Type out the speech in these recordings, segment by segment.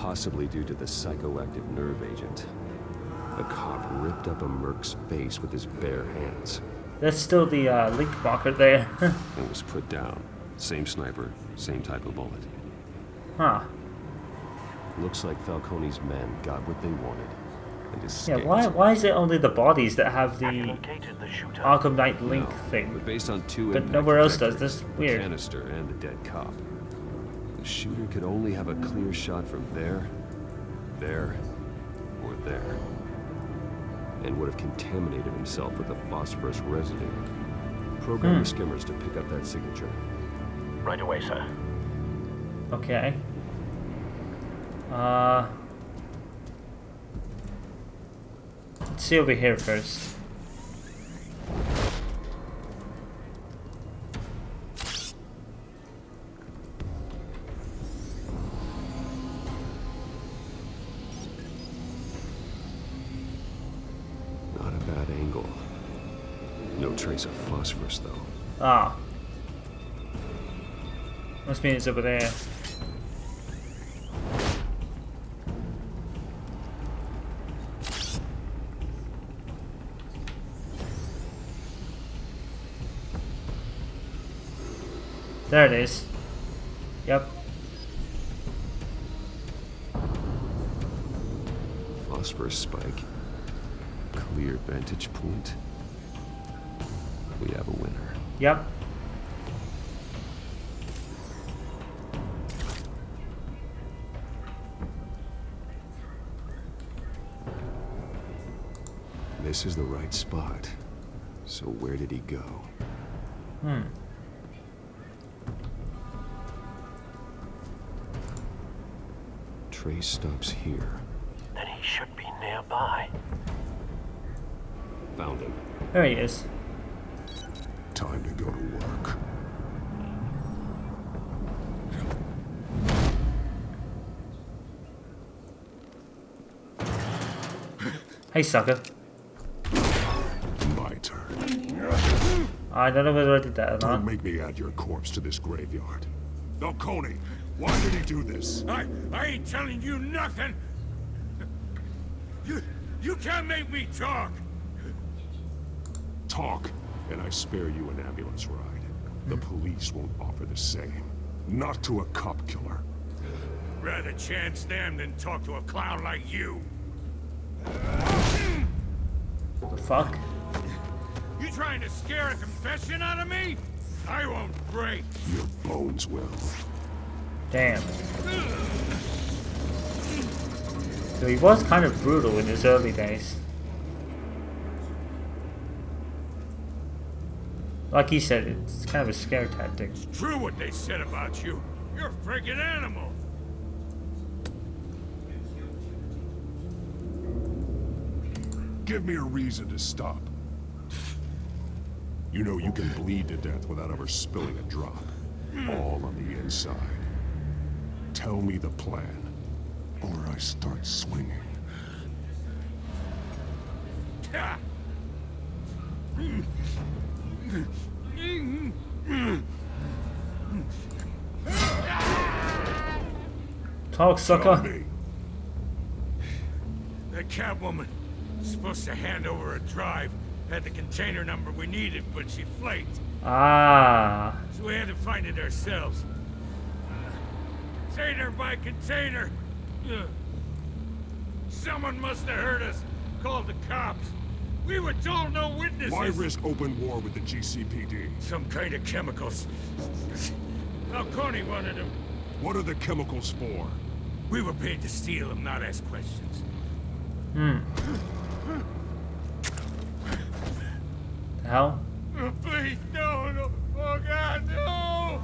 possibly due to the psychoactive nerve agent. The cop ripped up a merc's face with his bare hands. That's still the link marker there. And was put down. Same sniper, same type of bullet. Huh. Looks like Falcone's men got what they wanted and escaped. Yeah, why is it only the bodies that have the Arkham Knight link thing? But based on two But impact nowhere else does. detectors, That's weird. The canister and the dead cop. The shooter could only have a clear shot from there, or there. And would have contaminated himself with a phosphorus residue. Program the skimmers to pick up that signature. Right away, sir. Okay. Let's see over here first. Not a bad angle. No trace of phosphorus, though. Ah. Must mean it's over there. There it is. Yep. Phosphorus spike. Clear vantage point. We have a winner. Yep. This is the right spot. So where did he go? Trace stops here. Then he should be nearby. Found him. There he is. Time to go to work. Hey, sucker. My turn. I don't know whether I did that or Don't not. make me add your corpse to this graveyard. Falcone, why did he do this? I ain't telling you nothing. You can't make me talk. Talk, and I spare you an ambulance ride. The police won't offer the same. Not to a cop killer. Rather chance them than talk to a clown like you. The fuck? You trying to scare a confession out of me? I won't break. Your bones will. Damn. So he was kind of brutal in his early days. Like he said, it's kind of a scare tactic. It's true what they said about you. You're a freaking animal. Give me a reason to stop. You know you can bleed to death without ever spilling a drop. All on the inside. Tell me the plan, or I start swinging. Talk, Tell sucker. me. That Catwoman was supposed to hand over a drive. Had the container number we needed, but she flaked. Ah. So we had to find it ourselves. Container by container. Someone must have heard us. Called the cops. We were told no witnesses. Why risk open war with the GCPD? Some kind of chemicals. Falcone wanted them. What are the chemicals for? We were paid to steal them, not ask questions. The hell? Oh, please, no. Oh, God, no.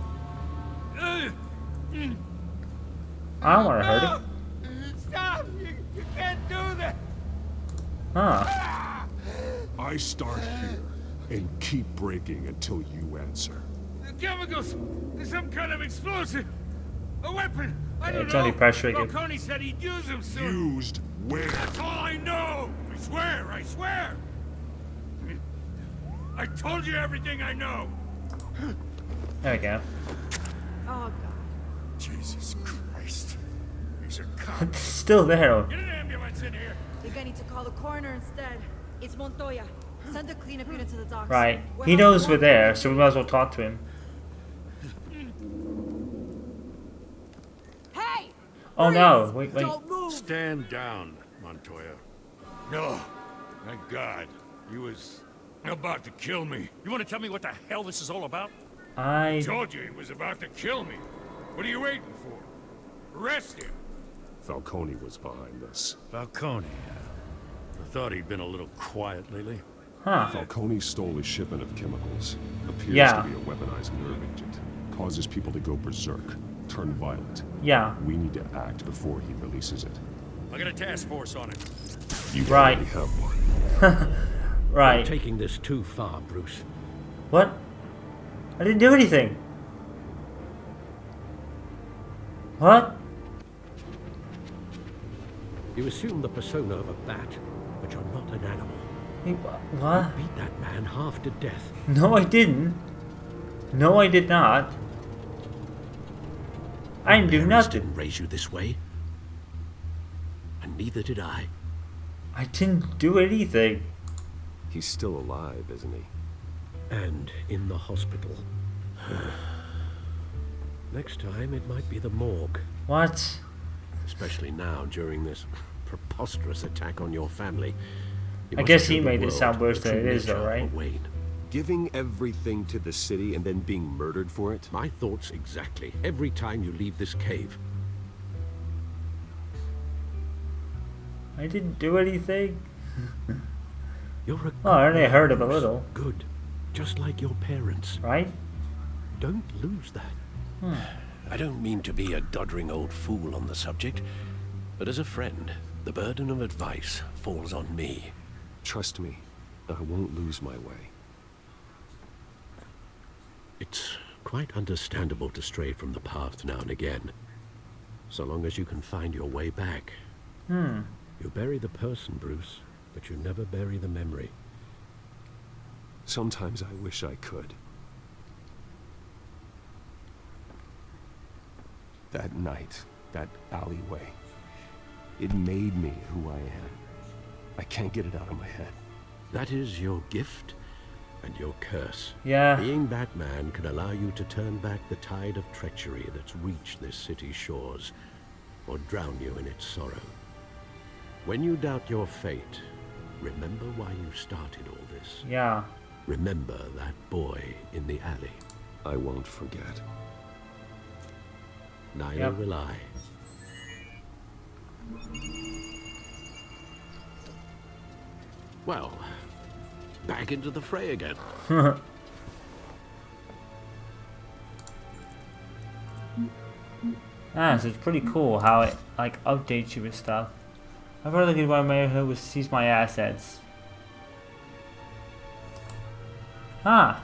I don't want to hurt him. Stop! You can't do that! Huh. I start here and keep breaking until you answer. The chemicals! There's some kind of explosive! A weapon! I don't It's know! only pressure. Falcone said he'd use them soon! Used where? That's all I know! I swear! I told you everything I know! There we go. Oh, God. Jesus Christ. These are cops. It's still there. Get an ambulance in here. Think I need to call the coroner instead. It's Montoya. Send a cleanup unit to the docks. Right. We'll He have knows more we're there, coverage. so we might as well talk to him. Hey! Oh no! Freeze! Wait, wait. Don't move! Stand down, Montoya. No, thank God. He was about to kill me. You want to tell me what the hell this is all about? I. Told you he was about to kill me. What are you waiting for? Arrest him. Falcone was behind this. Falcone. I thought he'd been a little quiet lately. Huh. Falcone stole a shipment of chemicals. Appears Yeah. to be a weaponized nerve agent. Causes people to go berserk, turn violent. Yeah. We need to act before he releases it. I got a task force on it. You Right. already have one. Right. Taking this too far, Bruce. What? I didn't do anything. What? You assume the persona of a bat, but you're not an animal. Hey, what? Beat that man half to death. No, I didn't. No, I did not. I didn't do Parents nothing. didn't raise you this way. And neither did I. I didn't do anything. He's still alive, isn't he? And in the hospital. Next time, it might be the morgue. What? Especially now, during this preposterous attack on your family. You I must guess show he the made it world sound worse the than true it is, though, nature of right? Wayne. Giving everything to the city and then being murdered for it? My thoughts exactly. Every time you leave this cave. I didn't do anything. You're a Oh, I only good heard of a Bruce. little. Good. Just like your parents. Right? Don't lose that. I don't mean to be a doddering old fool on the subject, but as a friend, the burden of advice falls on me. Trust me, I won't lose my way. It's quite understandable to stray from the path now and again, so long as you can find your way back. You bury the person, Bruce, but you never bury the memory. Sometimes I wish I could. That night, that alleyway, it made me who I am. I can't get it out of my head. That is your gift and your curse. Yeah. Being Batman can allow you to turn back the tide of treachery that's reached this city's shores, or drown you in its sorrow. When you doubt your fate, remember why you started all this. Yeah. Remember that boy in the alley. I won't forget. Neither Yep. will I. Well, back into the fray again. Ah, so it's pretty cool how it like updates you with stuff. I've heard looking at my who sees my assets. Ah.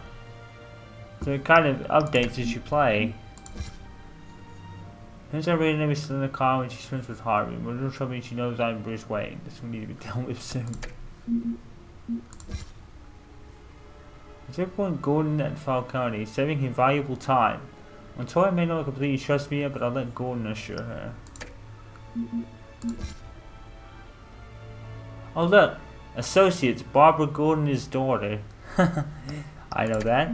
So it kind of updates as you play. Turns out Raiden is still in the car when she swims with Harvey. But don't trouble me, she knows I'm Bruce Wayne. This will need to be dealt with soon. Is everyone Gordon and Falcone, saving him valuable time? Montoya may not completely trust me yet, but I'll let Gordon assure her. Oh look! Associates, Barbara Gordon, his daughter. I know that.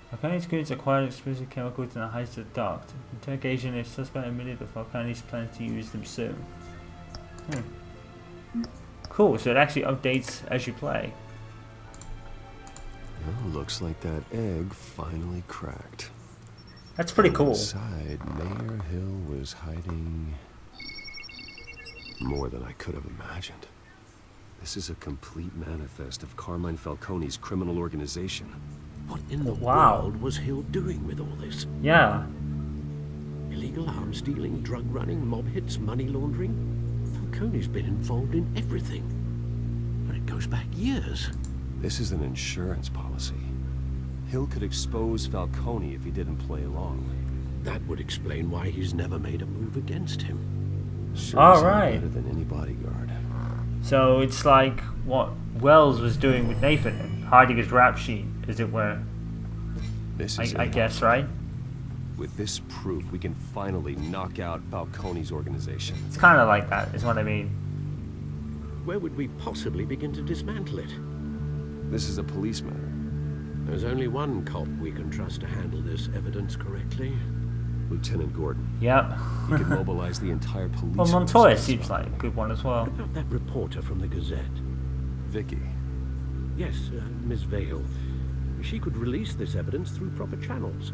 Falcone's goods acquired explosive chemicals in the heights of the dock. Interrogation, if suspect admitted that Falcone's plans to use them soon. Cool, so it actually updates as you play. Well, looks like that egg finally cracked. That's pretty cool. Inside, Mayor Hill was hiding more than I could have imagined. This is a complete manifest of Carmine Falcone's criminal organization. What in the Wow. world was Hill doing with all this? Yeah. Illegal arms dealing, drug running, mob hits, money laundering? Falcone's been involved in everything. And it goes back years. This is an insurance policy. Hill could expose Falcone if he didn't play along. That would explain why he's never made a move against him. Sure All is right. better than any bodyguard. So it's like what Wells was doing with Nathan, and hiding his rap sheet, as it were. This is I it. guess, right? With this proof, we can finally knock out Falcone's organization. It's kind of like that, is what I mean. Where would we possibly begin to dismantle it? This is a police matter. There's only one cop we can trust to handle this evidence correctly. Lieutenant Gordon. Yep. He can mobilize the entire police Well, force Montoya against seems like a good one as well. What about that reporter from the Gazette? Vicky. Yes, Miss Vale. She could release this evidence through proper channels.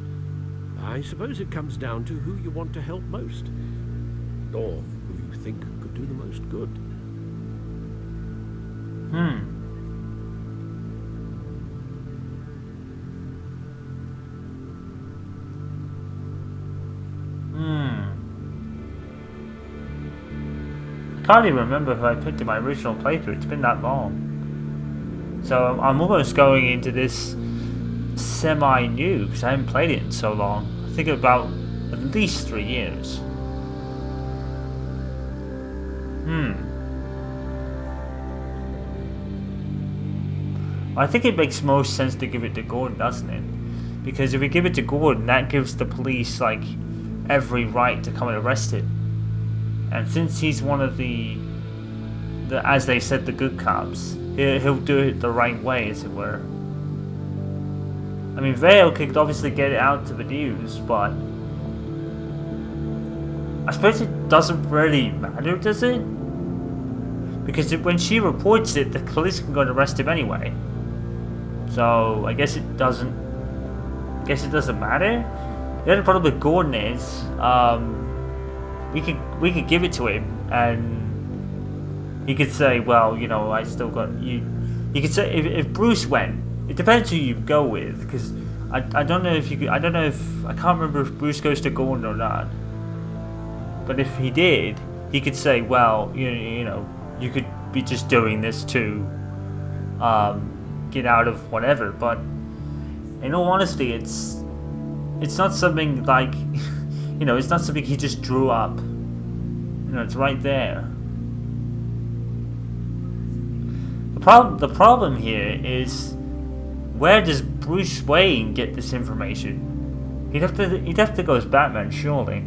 I suppose it comes down to who you want to help most. Or who you think could do the most good. I can't even remember if I picked in my original playthrough. It's been that long. So I'm almost going into this semi-new, because I haven't played it in so long. I think about at least 3 years. I think it makes most sense to give it to Gordon, doesn't it? Because if we give it to Gordon, that gives the police, like, every right to come and arrest him. And since he's one of the as they said, the good cops, he'll do it the right way, as it were. I mean, Vale could obviously get it out to the news, but I suppose it doesn't really matter, does it? Because when she reports it, the police can go and arrest him anyway. So I guess it doesn't. I guess it doesn't matter. The other problem with Gordon is, we could give it to him, and he could say, well, you know, I still got you. He could say if Bruce went. It depends who you go with, because I don't know if you could. I don't know if I can't remember if Bruce goes to Gordon or not. But if he did, he could say, well, you know, you could be just doing this to get out of whatever. But in all honesty, it's not something like, you know, it's not something he just drew up. You know, it's right there. The problem here is, where does Bruce Wayne get this information? He'd have to go as Batman, surely.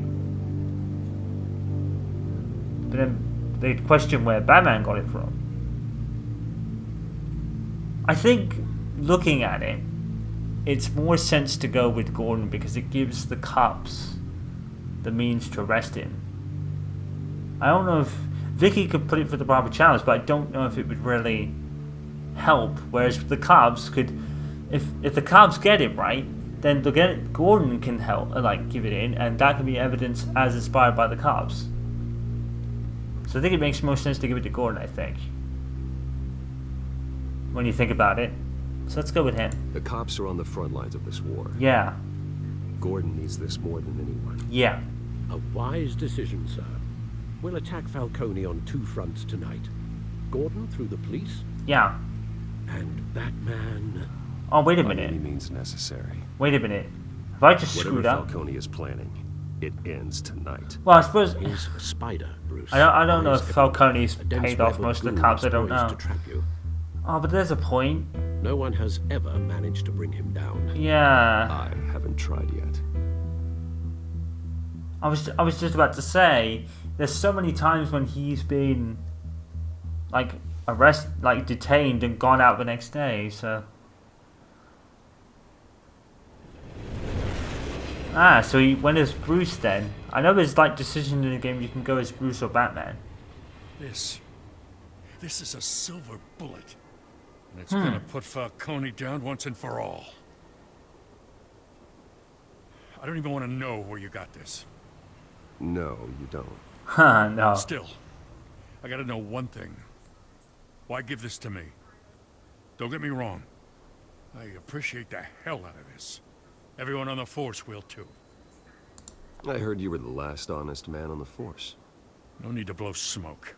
But then they'd question where Batman got it from. I think, looking at it, it's more sense to go with Gordon because it gives the cops the means to arrest him. I don't know if Vicky could put it for the proper channels, but I don't know if it would really help. Whereas the cops could, if the cops get it right, then they'll get it, Gordon can help, like give it in, and that can be evidence as inspired by the cops. So I think it makes most sense to give it to Gordon, I think, when you think about it. So let's go with him. The cops are on the front lines of this war. Yeah. Gordon needs this more than anyone. Yeah. A wise decision, sir. We'll attack Falcone on 2 fronts tonight. Gordon through the police. Yeah. And Batman. Oh, wait a By any minute. means necessary. Wait a minute. Have I just Whatever screwed up? Falcone is planning, it ends tonight. Well, I suppose Is a spider, Bruce. I don't know Eyes if everywhere. Falcone's A dense paid off web of most of the goons cops. I don't poised know. to trap you. Oh, but there's a point. No one has ever managed to bring him down. Yeah. I haven't tried yet. I was just about to say, there's so many times when he's been like detained and gone out the next day, so so he went as Bruce then. I know there's like decisions in the game you can go as Bruce or Batman. This is a silver bullet. And it's gonna put Falcone down once and for all. I don't even want to know where you got this. No, you don't. Huh, no. Still, I gotta know one thing. Why give this to me? Don't get me wrong. I appreciate the hell out of this. Everyone on the force will too. I heard you were the last honest man on the force. No need to blow smoke.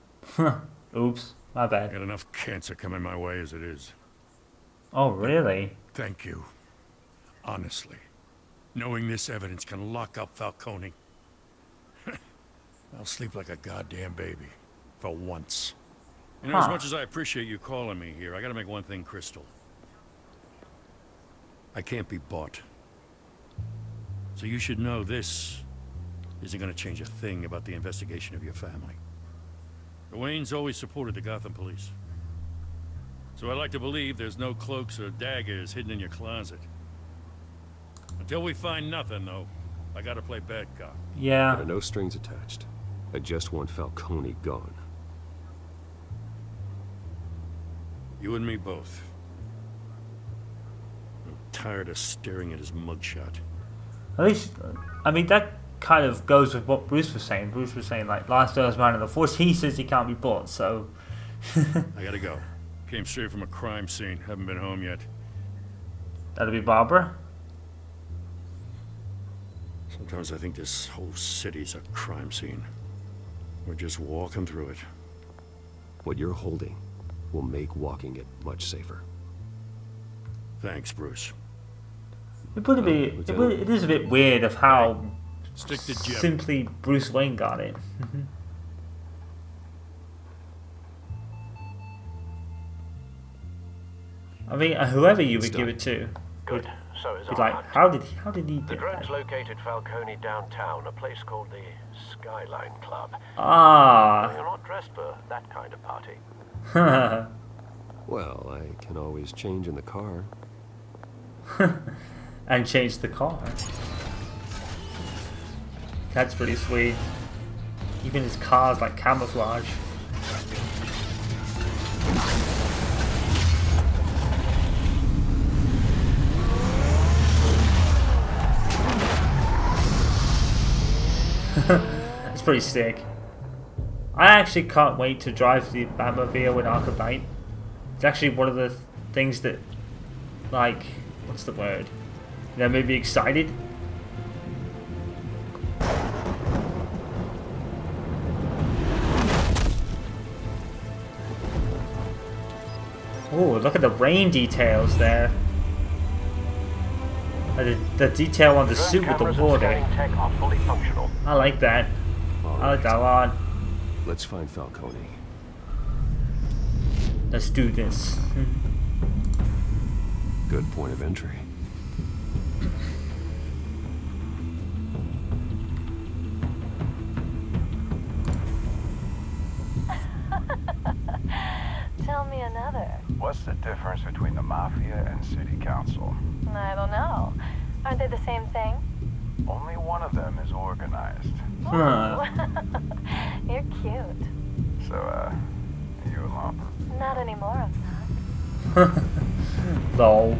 Oops, my I bad. got enough cancer coming my way as it is. Oh, really? Thank you. Honestly. Knowing this evidence can lock up Falcone. I'll sleep like a goddamn baby. For once. You know, as Huh. much as I appreciate you calling me here, I gotta make one thing crystal. I can't be bought. So you should know this isn't gonna change a thing about the investigation of your family. The Waynes always supported the Gotham police. So I like to believe there's no cloaks or daggers hidden in your closet. Until we find nothing, though, I gotta play bad cop. There Yeah. are no strings attached. I just want Falcone gone. You and me both. I'm tired of staring at his mugshot. At least, I mean, that kind of goes with what Bruce was saying. Bruce was saying, like, last first man in the Force, he says he can't be bought, so... I gotta go. Came straight from a crime scene. Haven't been home yet. That'll be Barbara. Sometimes I think this whole city's a crime scene. We're just walking through it. What you're holding will make walking it much safer. Thanks, Bruce. It would be. It is a bit weird of how Stick to Jim. simply Bruce Wayne got it. I mean, whoever you would give it to would Good. So is be our like, hunt. how did he The get drones that? located Falcone downtown, a place called the Skyline Club. Ah, You're not dressed for that kind of party. Well, I can always change in the car. and change the car. That's pretty sweet. Even his car's like camouflage. It's pretty sick. I actually can't wait to drive the Batmobile in Arkham Knight. It's actually one of the things that, like, what's the word? That made me excited. Oh, look at the rain details there. The detail on the Drone suit with the cameras and water. scanning tech are fully functional. I like that. I like that a lot. Let's find Falcone. Let's do this. Good point of entry. Tell me another. What's the difference between the Mafia and City Council? I don't know. Aren't they the same thing? Only one of them is organized. Huh. You're cute. So, you a lump? Not anymore, I'm not. Lol.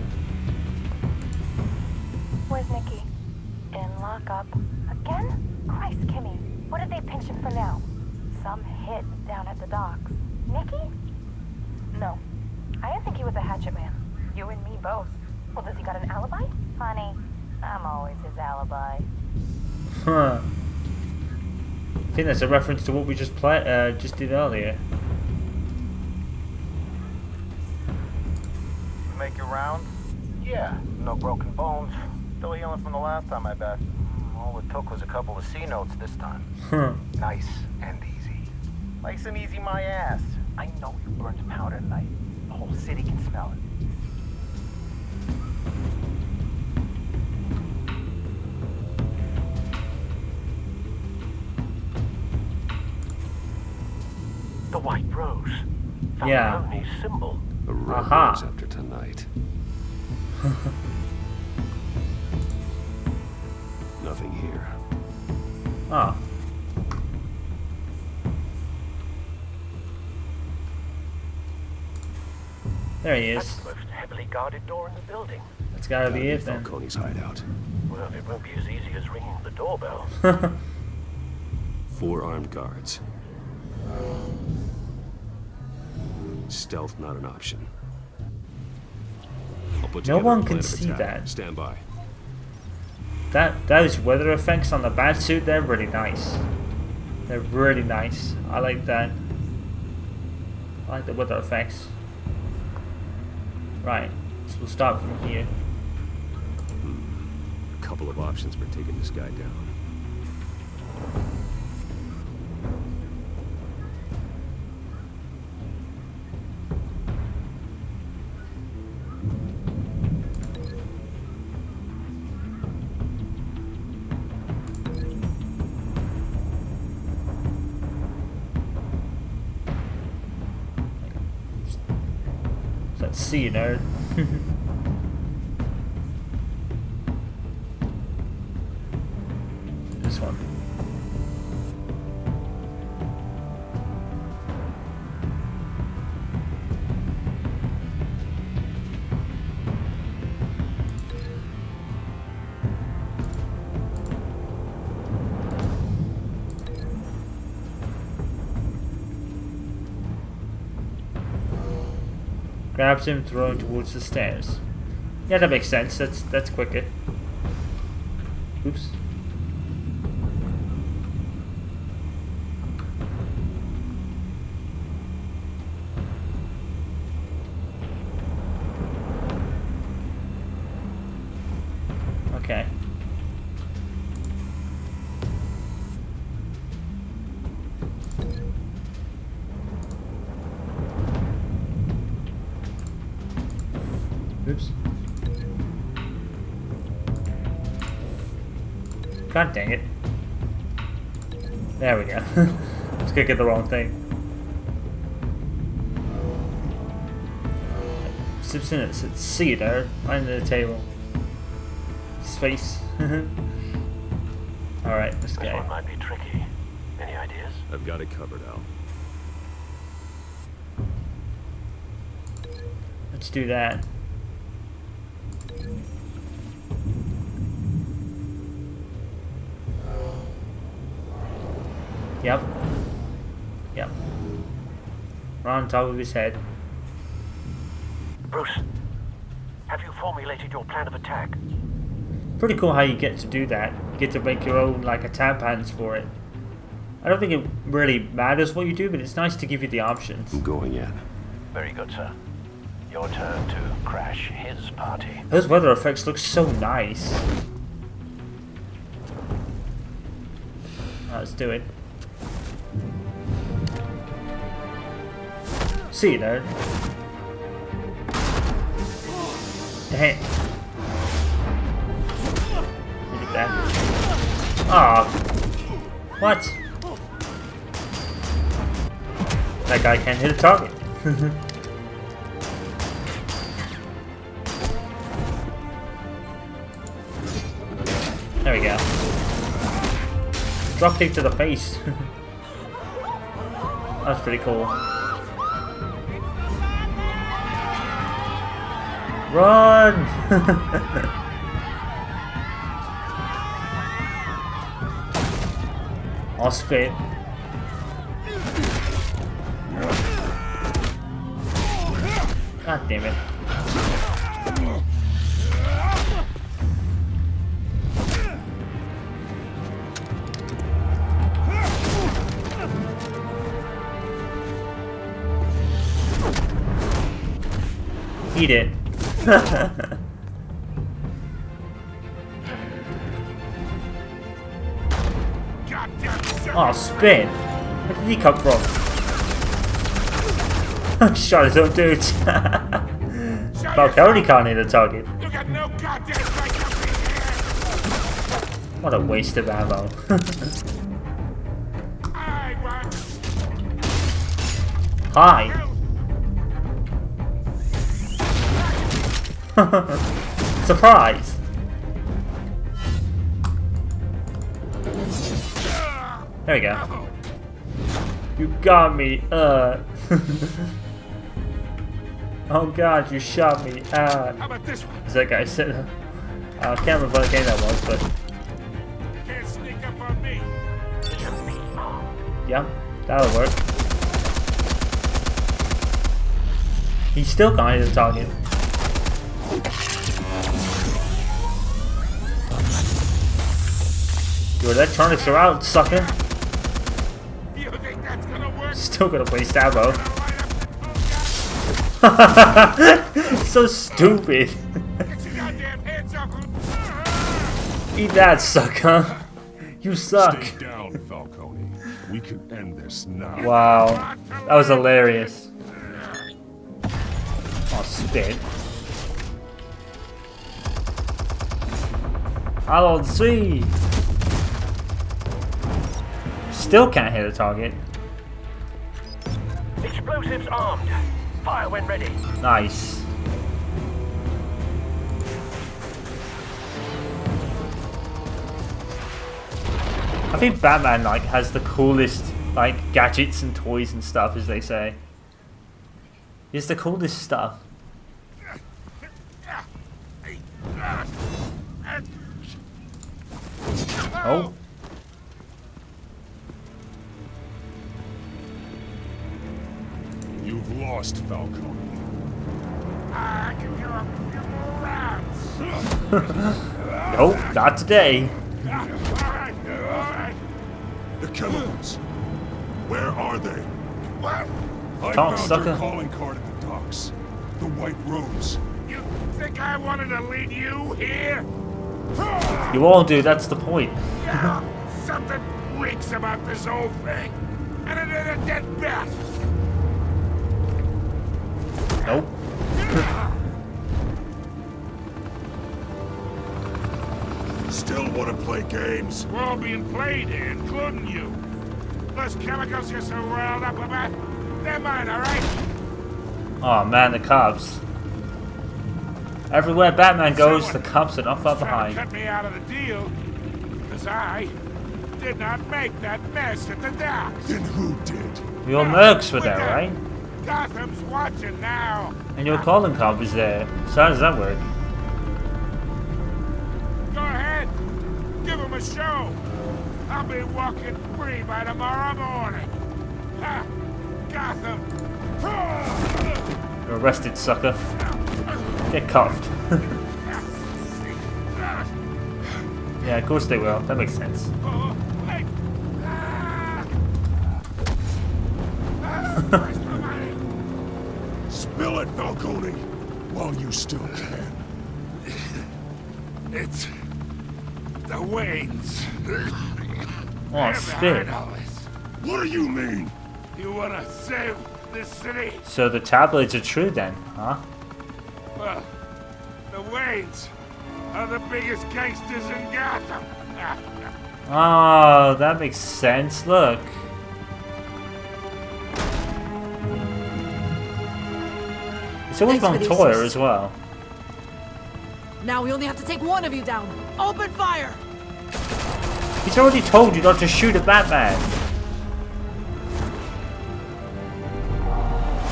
Where's Nikki? In lockup. Again? Christ, Kimmy. What did they pinch him for now? Some hit down at the docks. Nikki? No. I didn't think he was a hatchet man. You and me both. Well, does he got an alibi? Honey, I'm always his alibi. Huh. I think that's a reference to what we just did earlier. Make your round? Yeah, no broken bones. Still healing from the last time, I bet. All it took was a couple of C notes this time. Huh. Nice and easy. Nice and easy, my ass. I know you burned powder tonight. The whole city can smell it. The White Rose. Yeah. Falcone's symbol. A red Aha. rose after tonight. Nothing here. Oh. There he That's is. the most heavily guarded door in the building. That's gotta be it then. Falcone's hideout. Well, it won't be as easy as ringing the doorbell. 4 armed guards. Stealth not an option. I'll put No together one a can plan of see attack. that. Stand by. Those weather effects on the bat suit, they're really nice. They're really nice. I like that. I like the weather effects. Right. So we'll start from here. A couple of options for taking this guy down. Let's see, nerd. This one. Grabs him, throwing towards the stairs. Yeah, that makes sense. That's quicker. Oops. Okay. Oops. God dang it. There we go. Let's go get the wrong thing. Sips in it, says, see it there, right under the table. Space. Alright, let's This go. one might be tricky. Any ideas? I've got it covered, Al. Let's do that. Yep. Yep. Right on top of his head. Bruce, have you formulated your plan of attack? Pretty cool how you get to do that. You get to make your own like attack patterns for it. I don't think it really matters what you do, but it's nice to give you the options. I'm going in. Very good, sir. Your turn to crash his party. Those weather effects look so nice. Let's do it. See you, nerd. Dang. Look at that. Aw. What? That guy can't hit a target. There we go. Drop kick to the face. That's pretty cool. Run! I'll spit. God damn it. Eat it. Oh, spin! Where did he come from? Shot his own dudes. Falcone can't hit a target. You got no goddamn right to be here. What a waste of ammo. I want Hi. Surprise! There we go. You got me, Oh god, you shot me, How about this one? As that guy said. I can't remember what game that was, but... Can't sneak up on me. yeah, that'll work. He's still can't hit the target. Your electronics are out, sucker. You think that's gonna work? Still gonna waste ammo. So stupid. Get your goddamn hands off him. Eat that, sucker. You suck. Stay down, Falcone. We can end this now. Wow, that was hilarious. Oh, spit. I don't see. Still can't hit a target. Explosives armed. Fire when ready. Nice. I think Batman like has the coolest like gadgets and toys and stuff, as they say. It's the coolest stuff. Oh. You've lost, Falcone. I can do a few more rounds. Nope, not today. All right. The chemicals. Where are they? What? I Tom, found sucker. your calling card at the docks. The White Rose. You think I wanted to lead you here? You all do, that's the point. Yeah, something reeks about this whole thing. And it is a dead bat. Nope. Still want to play games? We're all being played here, including you. Those chemicals you're so riled up about, they're mine, all right? Oh man, the cops. Everywhere Batman goes, the cops are not far behind. Cut me out of the deal, because I did not make that mess at the docks. Then who did? Your mercs were there, right? Gotham's watching now. And your calling card was there. So how does that work? Go ahead, give him a show. I'll be walking free by tomorrow morning. Ha! Gotham. You're arrested, sucker. Get cuffed. Yeah, of course they will. That makes sense. Oh, wait. Where's my money? Spill it, Falcone, while you still can. It's the Waynes. Oh, They're spit. behind all this. What do you mean? You want to save this city? So the tabloids are true then, huh? Well, the Waynes are the biggest gangsters in Gotham. Oh, that makes sense. Look. It's always Thanks for the Montoya assist. as well. Now we only have to take one of you down. Open fire! He's already told you not to shoot at Batman.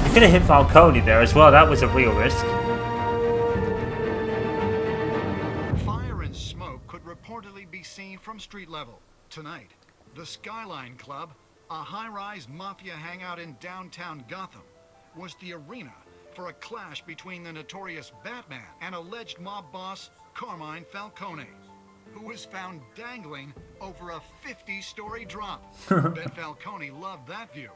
You could have hit Falcone there as well. That was a real risk. Fire and smoke could reportedly be seen from street level. Tonight, the Skyline Club, a high-rise mafia hangout in downtown Gotham, was the arena for a clash between the notorious Batman and alleged mob boss Carmine Falcone, who was found dangling over a 50-story drop. Bet Falcone loved that view.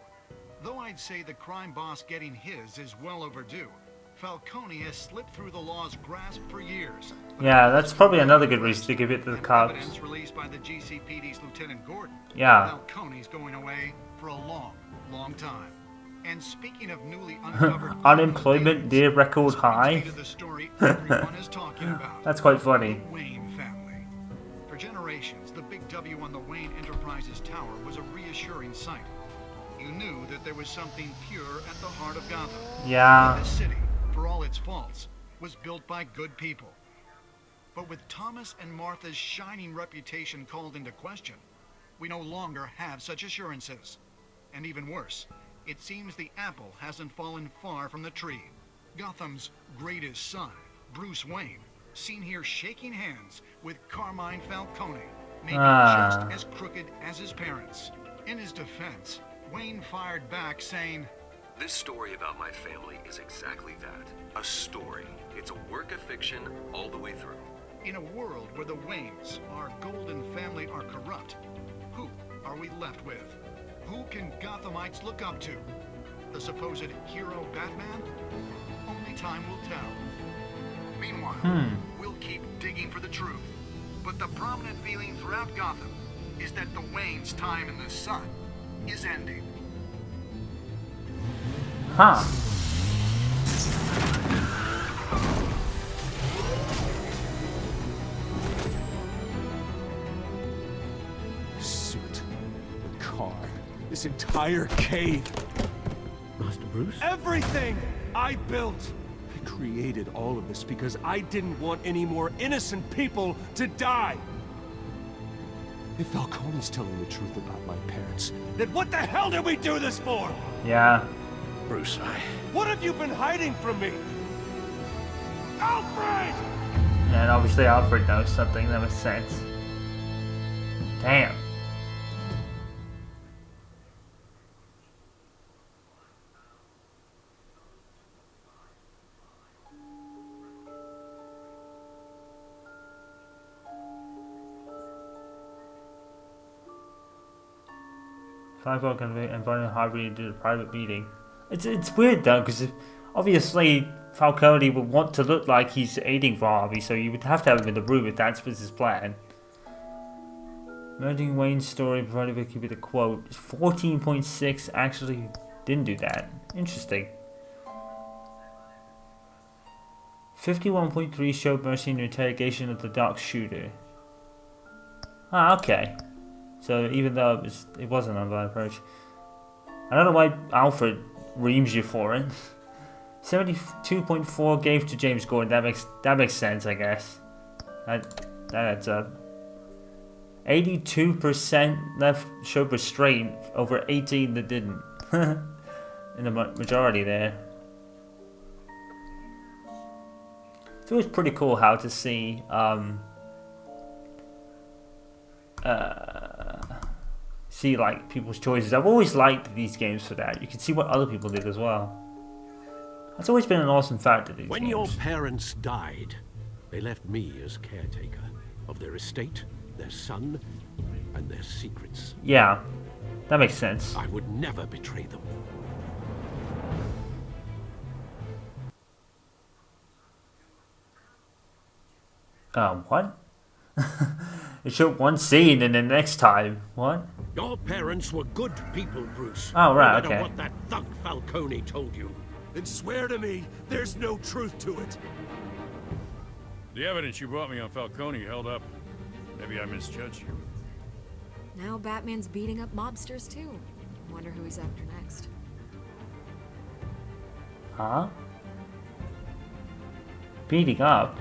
Though I'd say the crime boss getting his is well overdue, Falcone has slipped through the law's grasp for years. Yeah, that's probably another good reason to give it to the cops. Evidence released by the GCPD's Lieutenant Gordon. Yeah. Falcone's going away for a long, long time. And speaking of newly uncovered Unemployment near record high. to the story everyone is talking about. That's quite funny. The Wayne family. For generations, the big W on the Wayne Enterprises Tower was a reassuring sight. You knew that there was something pure at the heart of Gotham. Yeah. The city, for all its faults, was built by good people. But with Thomas and Martha's shining reputation called into question, we no longer have such assurances. And even worse, it seems the apple hasn't fallen far from the tree. Gotham's greatest son, Bruce Wayne, seen here shaking hands with Carmine Falcone, maybe just as crooked as his parents. In his defense, Wayne fired back saying, This story about my family is exactly that. A story. It's a work of fiction all the way through. in a world where the Waynes, our golden family, are corrupt, who are we left with? Who can Gothamites look up to? The supposed hero Batman? Only time will tell. Meanwhile, we'll keep digging for the truth. But the prominent feeling throughout Gotham is that the Waynes' time in the sun is ending. Huh. Suit, the car, this entire cave. Master Bruce? Everything! I built. I created all of this because I didn't want any more innocent people to die. If Falcone's telling the truth about my parents, then what the hell did we do this for? Yeah. Bruce, What have you been hiding from me? Alfred! And obviously Alfred knows something, that makes sense. Damn. Falcone can invite Harvey into a private meeting. It's weird though, because obviously Falcone would want to look like he's aiding for Harvey, so you would have to have him in the room if that was his plan. Merging Wayne's story provided Vicky with a quote. 14.6 actually didn't do that. Interesting. 51.3 showed Mercy in her interrogation of the dock shooter. Ah, okay. So even though it wasn't an unviolent approach. I don't know why Alfred reams you for it. 72.4 gave to James Gordon. That makes sense, I guess. That adds up. 82% left showed restraint, over 18 that didn't. In the majority there. It's always pretty cool how to see see like people's choices. I've always liked these games for that. You can see what other people did as well. That's always been an awesome factor. These when games. your parents died, they left me as caretaker of their estate, their son, and their secrets. Yeah, that makes sense. I would never betray them. What? It showed one scene and then next time. What? Your parents were good people, Bruce. Oh, right, no matter okay. what that thug Falcone told you. Then swear to me there's no truth to it. the evidence you brought me on Falcone held up. Maybe I misjudged you. Now Batman's beating up mobsters too. Wonder who he's after next. Huh? Beating up?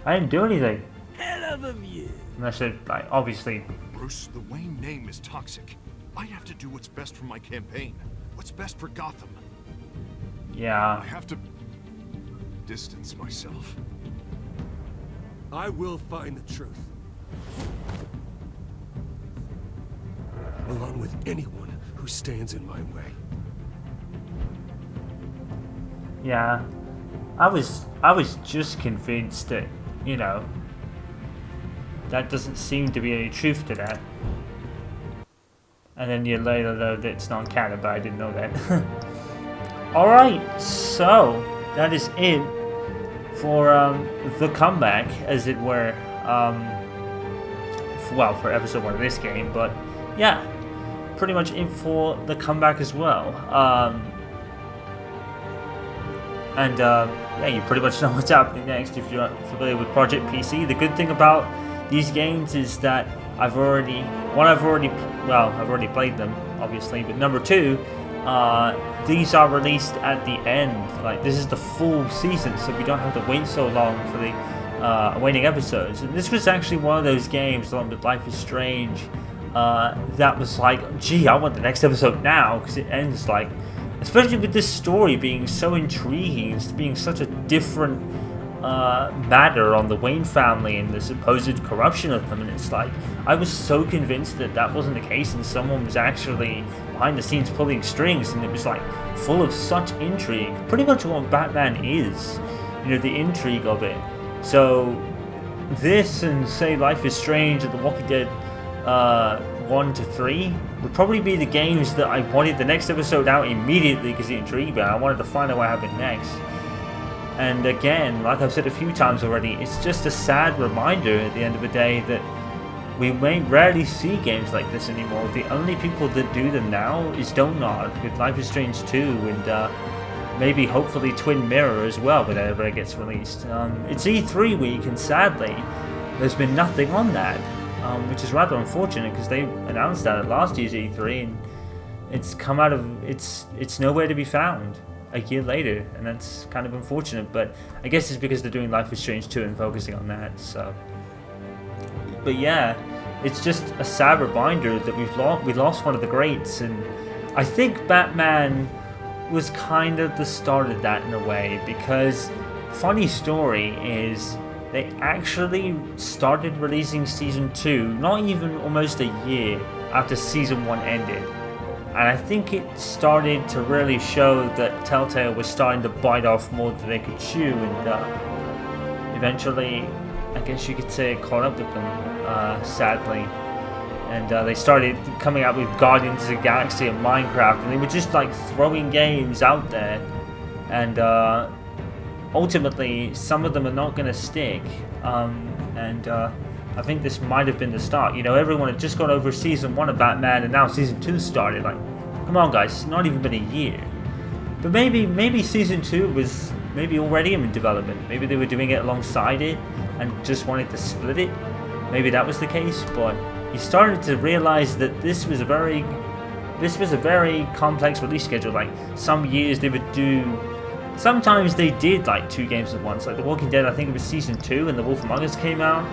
I didn't do anything. Hell of a view. Unless it, like, obviously. Bruce, the Wayne name is toxic. I have to do what's best for my campaign. What's best for Gotham. Yeah. I have to distance myself. I will find the truth. Along with anyone who stands in my way. Yeah. I was just convinced that, you know, that doesn't seem to be any truth to that. And then you later know that it's not canon, but I didn't know that. Alright, so that is it for the comeback, as it were. For episode 1 of this game, but yeah, pretty much it for the comeback as well. Yeah, you pretty much know what's happening next if you're familiar with Project PC. The good thing about these games is that I've already played them, obviously, but number 2, these are released at the end. Like, this is the full season, so we don't have to wait so long for the awaiting episodes. And this was actually one of those games, along with Life is Strange, that was like, gee, I want the next episode now, because it ends like, especially with this story being so intriguing, it's being such a different matter on the Wayne family and the supposed corruption of them, and it's like, I was so convinced that that wasn't the case and someone was actually behind the scenes pulling strings, and it was like full of such intrigue, pretty much what Batman is, you know, the intrigue of it. So this and say Life is Strange and The Walking Dead 1 to 3 would probably be the games that I wanted the next episode out immediately because it intrigued me. I wanted to find out what happened next. And again, like I've said a few times already, it's just a sad reminder at the end of the day that we may rarely see games like this anymore. The only people that do them now is Donut with Life is Strange 2 and maybe hopefully Twin Mirror as well when that ever gets released. It's E3 week and sadly there's been nothing on that. Which is rather unfortunate because they announced that at last year's E3 and it's come out of it's nowhere to be found. a year later, and that's kind of unfortunate, but I guess it's because they're doing Life is Strange 2 and focusing on that, so. But yeah, it's just a sad reminder that we lost one of the greats, and I think Batman was kind of the start of that in a way, because funny story is they actually started releasing Season 2 not even almost a year after Season 1 ended. And I think it started to really show that Telltale was starting to bite off more than they could chew, and eventually, I guess you could say, it caught up with them, sadly. And they started coming out with Guardians of the Galaxy and Minecraft, and they were just like throwing games out there. And ultimately, some of them are not going to stick. I think this might have been the start. You know, everyone had just got over Season 1 of Batman, and now Season 2 started. Like, come on guys, it's not even been a year. But maybe Season 2 was maybe already in development. Maybe they were doing it alongside it and just wanted to split it. Maybe that was the case, but he started to realize that this was a very complex release schedule. Like, some years they would do, sometimes they did like 2 games at once. Like The Walking Dead, I think it was Season 2, and The Wolf Among Us came out.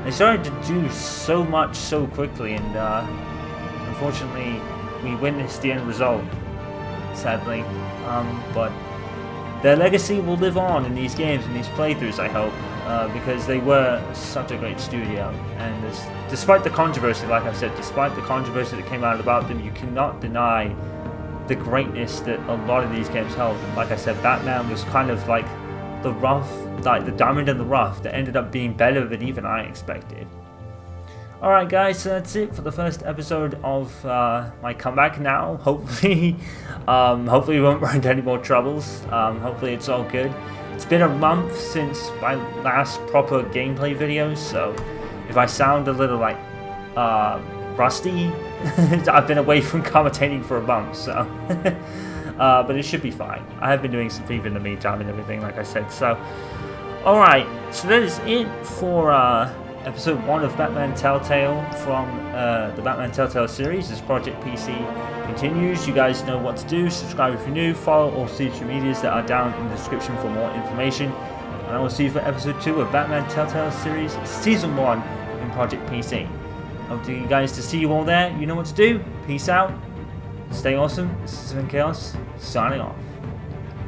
They started to do so much so quickly, and unfortunately we witnessed the end result, sadly. But their legacy will live on in these games and these playthroughs, I hope, because they were such a great studio. And despite the controversy, like I said, despite the controversy that came out about them, you cannot deny the greatness that a lot of these games held. Like I said, Batman was kind of like the rough, like the diamond in the rough that ended up being better than even I expected. Alright guys, so that's it for the first episode of my comeback now. Hopefully we won't run into any more troubles. Hopefully it's all good. It's been a month since my last proper gameplay video, so if I sound a little like rusty, I've been away from commentating for a month, so but it should be fine. I have been doing some FIFA in the meantime and everything, like I said. So, alright, so that is it for episode 1 of Batman Telltale from the Batman Telltale series. As Project PC continues, you guys know what to do. Subscribe if you're new, follow all social medias that are down in the description for more information. And I will see you for episode 2 of Batman Telltale series Season 1 in Project PC. Hope to you guys to see you all there. You know what to do. Peace out. Stay awesome. This is Chaos, signing off.